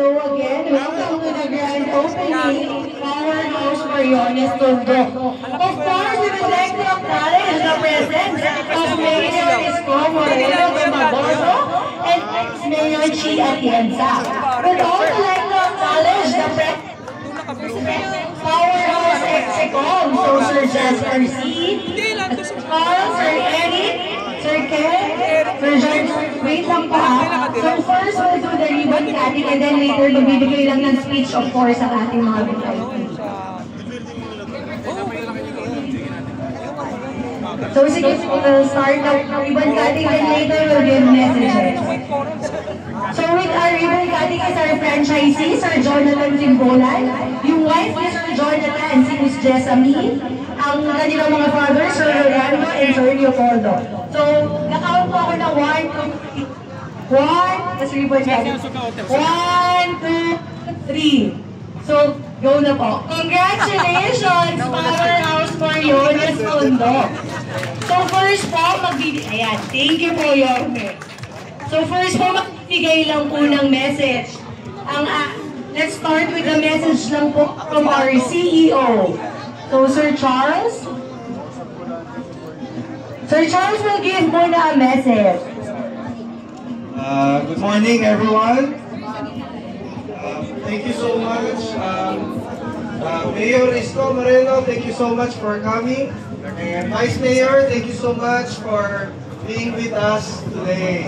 So again, welcome to the grand opening, Powerhouse Mariones Tondo. Of course, we would like to acknowledge the presence of Mayor Isko Moreno Magoso and Mayor Chi Atienza. We'd also like to acknowledge the Powerhouse Execom, so Sir Jasper C, Carl, Sir Eric, Sir Ken, Sir George, wait lang pa. So first, we'll do the ribbon cutting and then later magbibigay lang ng speech, of course, ang ating mga VIP. So sige, we'll start the ribbon cutting and later we'll give messages. So with our ribbon cutting is our franchisee, Sir Jonathan Timbolan, yung wife ni Sir Jonathan, si Miss Jessamine, ang kanilang mga father, Sir Rolando and Sir Leopoldo. So, nakawag po ako ng 1, 2, 3. 1, tapos ribbon cutting. 1, 2, 3. So, go na po. Congratulations, Powerhouse Mariones Tondo. So, first po, ayan, thank you po, Yorme. So, first po, magbibigay lang po ng message. Let's start with the message lang po from our CEO. So, Sir Charles? Sir Charles will give muna a message. Good morning, everyone. Thank you so much. Mayor Isko Moreno, thank you so much for coming. And Vice Mayor, thank you so much for being with us today.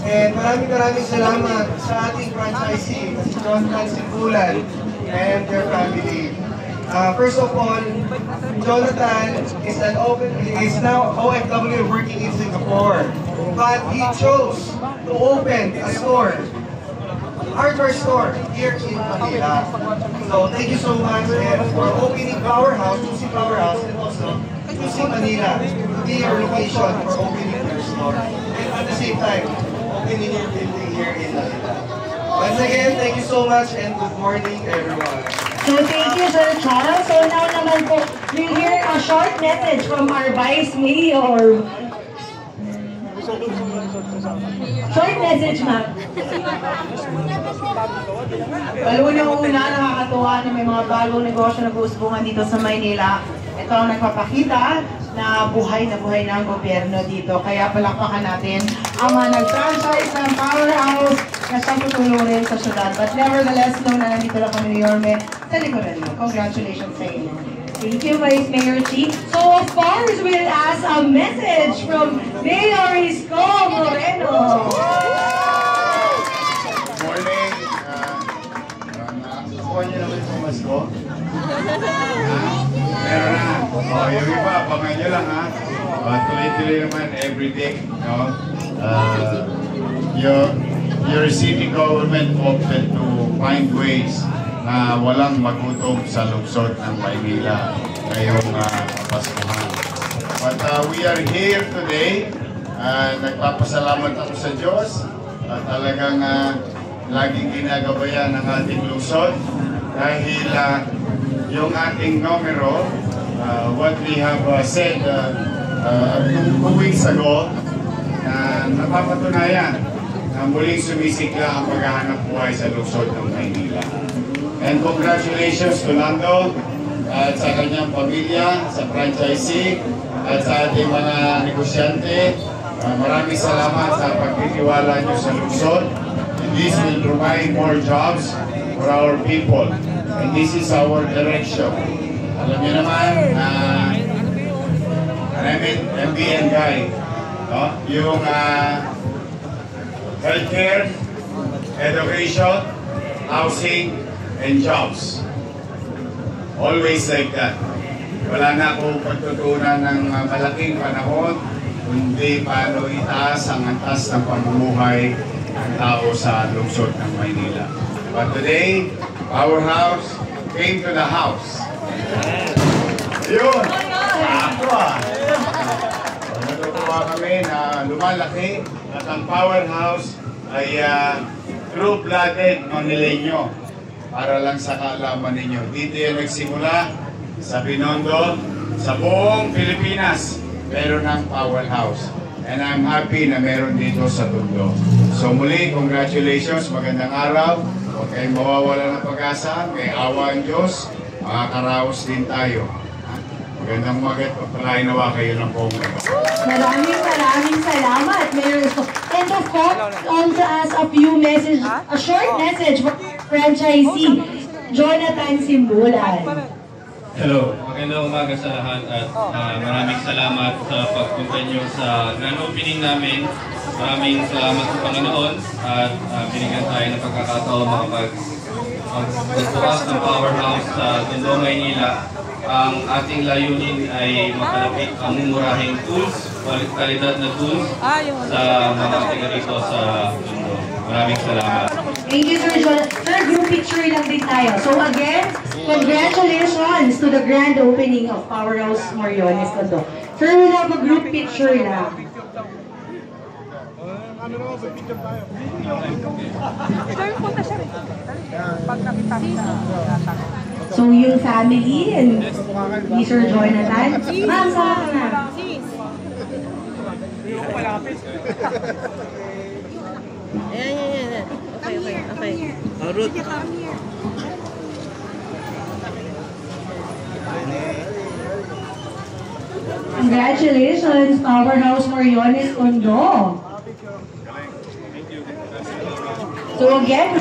And maraming salamat sa ating franchisee, si Jonathan Simbulan and their family. First of all, Jonathan is now OFW working in Singapore, but he chose to open a store, hardware store here in Manila. So thank you so much for opening Powerhouse, choosing Powerhouse, and also choosing Manila to be your location for opening your store, and at the same time opening your building here in Manila. Once again, thank you so much and good morning, everyone. So thank you, Sir Charles. So now naman po, we'll hear a short message from our Vice Mayor. Short message, ma'am. Well, unang-una, nakakatuwa na may mga bagong negosyo na buusbungan dito sa Maynila. Ito ang nagpapakita na buhay ang gobyerno dito. Kaya palakpakan natin ang mga nag-franchise ng Powerhouse na siyang tutulungan sa syudad. But nevertheless, nung na nandito lang kami ni Yorme, sa likuran mo. Congratulations sa inyo. Thank you, Vice Mayor Chi. So of course, we'll ask a message from Mayor Isko Moreno. Morning. Nakuha niyo naman yung masko? Meron na. Yung iba, abangan nyo lang ha. Tuloy-tuloy naman everything. No? Your city government opted to find ways na walang magutom sa lungsod ng Maynila ngayong Paskuhan. But we are here today. Nagpapasalamat ako sa Diyos. Talagang laging ginagabayan ng ating lungsod dahil yung ating numero, what we have said 2 weeks ago, napapatunayan na muling sumisikla ang paghahanap buhay sa lungsod ng Maynila. And congratulations to Lando at sa kanyang pamilya, sa franchisee at sa ating mga negosyante. Maraming salamat sa pagtitiwala nyo sa lungsod. And this will provide more jobs for our people. And this is our direction. Alam niyo naman, MBN guy, no? Yung healthcare, education, housing, and jobs. Always like that. Wala na akong pagtutunan ng malaking panahon, kundi paano itaas ang antas ng pamumuhay ng tao sa lungsod ng Maynila. But today, Powerhouse came to the house. Yun! Ako natutuwa kami na lumalaki at ang Powerhouse ay true-blooded Manileño. Para lang sa kaalaman ninyo. Dito yan nagsimula sa Binondo, sa buong Pilipinas. Meron ng Powerhouse. And I'm happy na meron dito sa Tondo. So muli, congratulations, magandang araw. Huwag kayong mawawala ng pag-asa. May awa ang Diyos. Makakaraos din tayo. Magandang umaga at pagpalain nawa kayo ng buong mundo. Maraming salamat, Mayor Isko. And of course, to ask a few message, a short message for franchisee, Jonathan Simbulan. Hello, magandang umaga sa lahat at maraming salamat sa pagpunta nyo sa grand opening namin. Maraming salamat sa Panginoon at binigyan tayo ng pagkakataon magbukas ng powerhouse sa Tondo, Maynila. Ang ating layunin ay makalapit ang mumurahing tools, kalidad na tools sa mga taga rito sa Tondo. Maraming salamat. Thank you, Sir John. Sir, group picture lang din tayo. So again, congratulations to the grand opening of Powerhouse Moriones Tondo. Sir, we'll have a group picture lang. So yung family and Sir Jonathan. Ma'am, sama ka na. Ayan. Okay. Ruth. Congratulations, Powerhouse Moriones Tondo. So again,